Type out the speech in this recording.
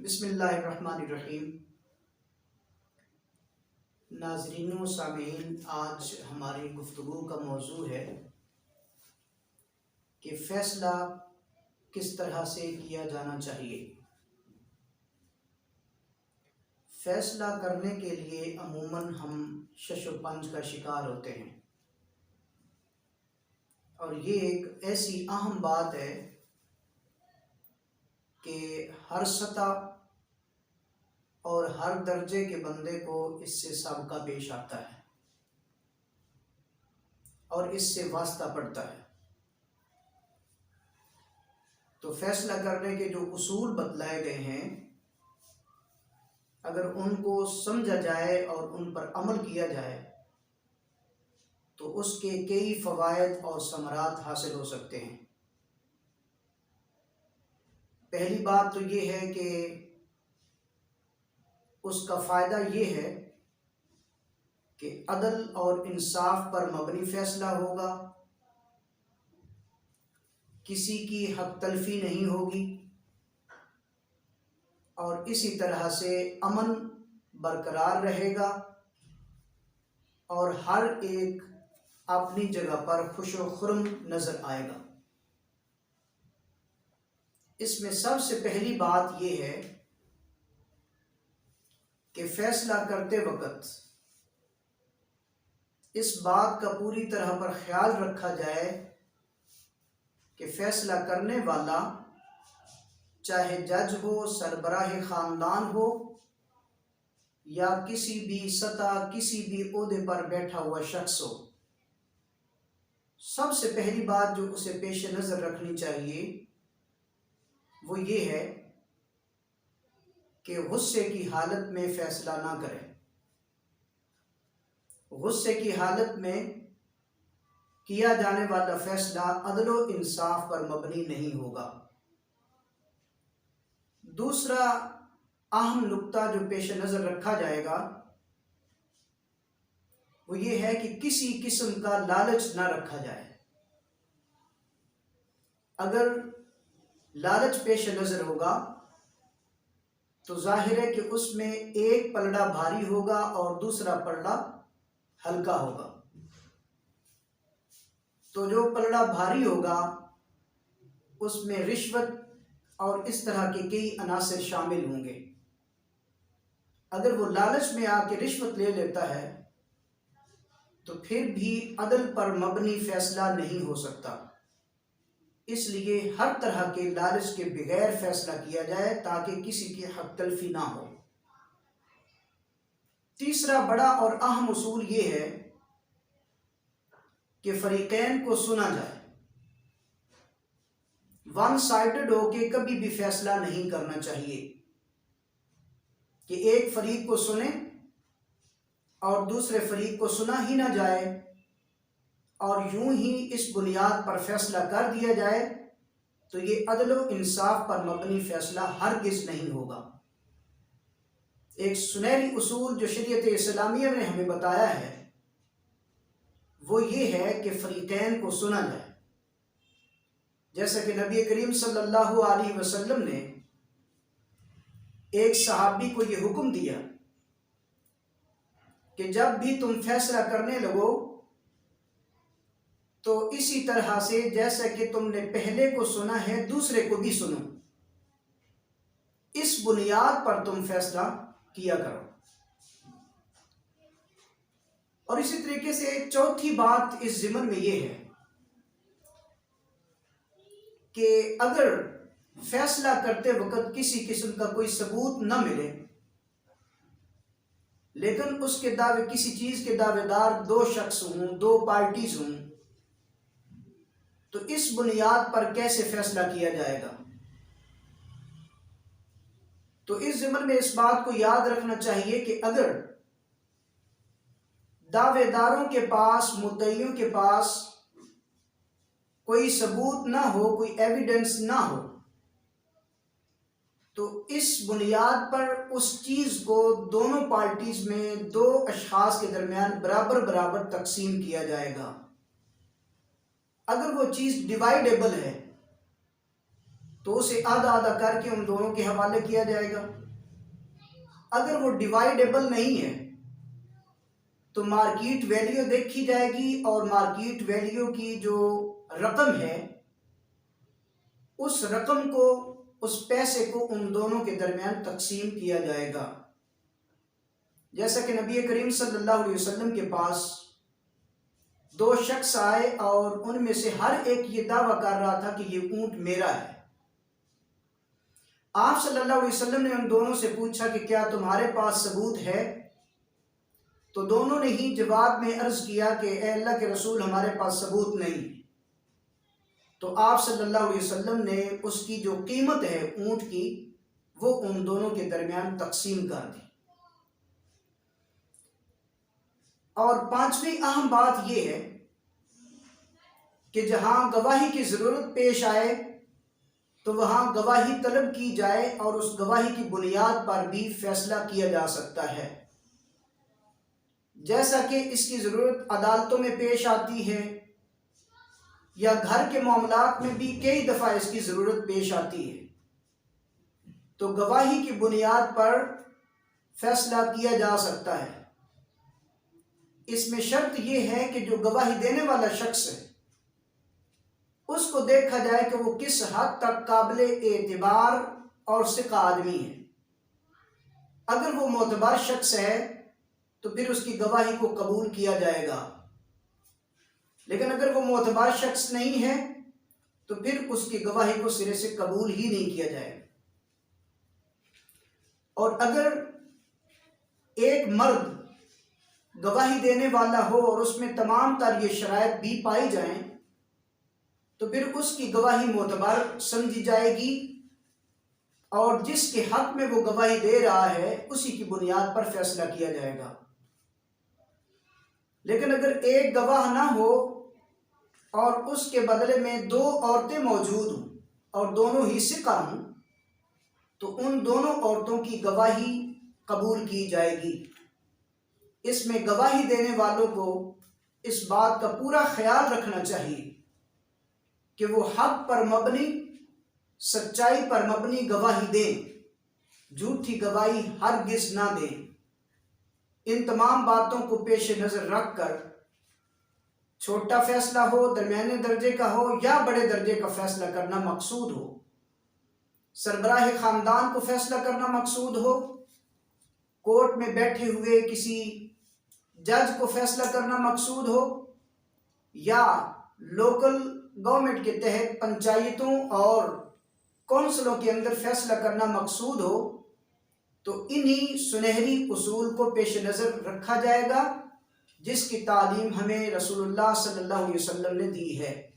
بسم اللہ الرحمن الرحیم۔ ناظرین و سامعین، آج ہماری گفتگو کا موضوع ہے کہ فیصلہ کس طرح سے کیا جانا چاہیے۔ فیصلہ کرنے کے لیے عموماً ہم شش و پنج کا شکار ہوتے ہیں، اور یہ ایک ایسی اہم بات ہے کہ ہر سطح اور ہر درجے کے بندے کو اس سے سابقہ پیش آتا ہے اور اس سے واسطہ پڑتا ہے۔ تو فیصلہ کرنے کے جو اصول بتلائے گئے ہیں، اگر ان کو سمجھا جائے اور ان پر عمل کیا جائے تو اس کے کئی فوائد اور ثمرات حاصل ہو سکتے ہیں۔ پہلی بات تو یہ ہے کہ اس کا فائدہ یہ ہے کہ عدل اور انصاف پر مبنی فیصلہ ہوگا، کسی کی حق تلفی نہیں ہوگی، اور اسی طرح سے امن برقرار رہے گا اور ہر ایک اپنی جگہ پر خوش و خرم نظر آئے گا۔ اس میں سب سے پہلی بات یہ ہے کہ فیصلہ کرتے وقت اس بات کا پوری طرح پر خیال رکھا جائے کہ فیصلہ کرنے والا چاہے جج ہو، سربراہ خاندان ہو، یا کسی بھی سطح، کسی بھی عہدے پر بیٹھا ہوا شخص ہو، سب سے پہلی بات جو اسے پیش نظر رکھنی چاہیے وہ یہ ہے کہ غصے کی حالت میں فیصلہ نہ کرے۔ غصے کی حالت میں کیا جانے والا فیصلہ عدل و انصاف پر مبنی نہیں ہوگا۔ دوسرا اہم نقطہ جو پیش نظر رکھا جائے گا وہ یہ ہے کہ کسی قسم کا لالچ نہ رکھا جائے۔ اگر لالچ پیش نظر ہوگا تو ظاہر ہے کہ اس میں ایک پلڑا بھاری ہوگا اور دوسرا پلڑا ہلکا ہوگا۔ تو جو پلڑا بھاری ہوگا اس میں رشوت اور اس طرح کے کئی عناصر شامل ہوں گے۔ اگر وہ لالچ میں آ کے رشوت لے لیتا ہے تو پھر بھی عدل پر مبنی فیصلہ نہیں ہو سکتا۔ اس لیے ہر طرح کے لالچ کے بغیر فیصلہ کیا جائے تاکہ کسی کی حق تلفی نہ ہو۔ تیسرا بڑا اور اہم اصول یہ ہے کہ فریقین کو سنا جائے۔ ون سائیڈڈ ہو کے کبھی بھی فیصلہ نہیں کرنا چاہیے کہ ایک فریق کو سنیں اور دوسرے فریق کو سنا ہی نہ جائے اور یوں ہی اس بنیاد پر فیصلہ کر دیا جائے تو یہ عدل و انصاف پر مبنی فیصلہ ہرگز نہیں ہوگا۔ ایک سنہری اصول جو شریعت اسلامیہ نے ہمیں بتایا ہے وہ یہ ہے کہ فریقین کو سنا جائے۔ جیسا کہ نبی کریم صلی اللہ علیہ وسلم نے ایک صحابی کو یہ حکم دیا کہ جب بھی تم فیصلہ کرنے لگو تو اسی طرح سے جیسا کہ تم نے پہلے کو سنا ہے دوسرے کو بھی سنو، اس بنیاد پر تم فیصلہ کیا کرو۔ اور اسی طریقے سے چوتھی بات اس ضمن میں یہ ہے کہ اگر فیصلہ کرتے وقت کسی قسم کا کوئی ثبوت نہ ملے لیکن اس کے دعوے، کسی چیز کے دعوے دار دو شخص ہوں، دو پارٹیز ہوں، تو اس بنیاد پر کیسے فیصلہ کیا جائے گا؟ تو اس ضمن میں اس بات کو یاد رکھنا چاہیے کہ اگر دعوے داروں کے پاس، مدعیوں کے پاس کوئی ثبوت نہ ہو، کوئی ایویڈنس نہ ہو، تو اس بنیاد پر اس چیز کو دونوں پارٹیز میں، دو اشخاص کے درمیان برابر برابر تقسیم کیا جائے گا۔ اگر وہ چیز ڈیوائیڈیبل ہے تو اسے آدھا آدھا کر کے ان دونوں کے حوالے کیا جائے گا۔ اگر وہ ڈیوائیڈیبل نہیں ہے تو مارکیٹ ویلیو دیکھی جائے گی، اور مارکیٹ ویلیو کی جو رقم ہے اس رقم کو، اس پیسے کو ان دونوں کے درمیان تقسیم کیا جائے گا۔ جیسا کہ نبی کریم صلی اللہ علیہ وسلم کے پاس دو شخص آئے اور ان میں سے ہر ایک یہ دعویٰ کر رہا تھا کہ یہ اونٹ میرا ہے۔ آپ صلی اللہ علیہ وسلم نے ان دونوں سے پوچھا کہ کیا تمہارے پاس ثبوت ہے؟ تو دونوں نے ہی جواب میں عرض کیا کہ اے اللہ کے رسول، ہمارے پاس ثبوت نہیں۔ تو آپ صلی اللہ علیہ وسلم نے اس کی جو قیمت ہے اونٹ کی، وہ ان دونوں کے درمیان تقسیم کر دی۔ اور پانچویں اہم بات یہ ہے کہ جہاں گواہی کی ضرورت پیش آئے تو وہاں گواہی طلب کی جائے، اور اس گواہی کی بنیاد پر بھی فیصلہ کیا جا سکتا ہے۔ جیسا کہ اس کی ضرورت عدالتوں میں پیش آتی ہے، یا گھر کے معاملات میں بھی کئی دفعہ اس کی ضرورت پیش آتی ہے، تو گواہی کی بنیاد پر فیصلہ کیا جا سکتا ہے۔ اس میں شرط یہ ہے کہ جو گواہی دینے والا شخص ہے اس کو دیکھا جائے کہ وہ کس حد تک قابل اعتبار اور ثقہ آدمی ہے۔ اگر وہ معتبر شخص ہے تو پھر اس کی گواہی کو قبول کیا جائے گا، لیکن اگر وہ معتبر شخص نہیں ہے تو پھر اس کی گواہی کو سرے سے قبول ہی نہیں کیا جائے گا۔ اور اگر ایک مرد گواہی دینے والا ہو اور اس میں تمام تر یہ شرائط بھی پائی جائیں تو پھر اس کی گواہی معتبر سمجھی جائے گی، اور جس کے حق میں وہ گواہی دے رہا ہے اسی کی بنیاد پر فیصلہ کیا جائے گا۔ لیکن اگر ایک گواہ نہ ہو اور اس کے بدلے میں دو عورتیں موجود ہوں اور دونوں ہی ثقہ ہوں تو ان دونوں عورتوں کی گواہی قبول کی جائے گی۔ اس میں گواہی دینے والوں کو اس بات کا پورا خیال رکھنا چاہیے کہ وہ حق پر مبنی، سچائی پر مبنی گواہی دیں، جھوٹی گواہی ہرگز نہ دیں۔ ان تمام باتوں کو پیش نظر رکھ کر چھوٹا فیصلہ ہو، درمیانے درجے کا ہو یا بڑے درجے کا فیصلہ کرنا مقصود ہو، سربراہ خاندان کو فیصلہ کرنا مقصود ہو، کورٹ میں بیٹھے ہوئے کسی جج کو فیصلہ کرنا مقصود ہو، یا لوکل گورنمنٹ کے تحت پنچایتوں اور کونسلوں کے اندر فیصلہ کرنا مقصود ہو، تو انہی سنہری اصول کو پیش نظر رکھا جائے گا جس کی تعلیم ہمیں رسول اللہ صلی اللہ علیہ وسلم نے دی ہے۔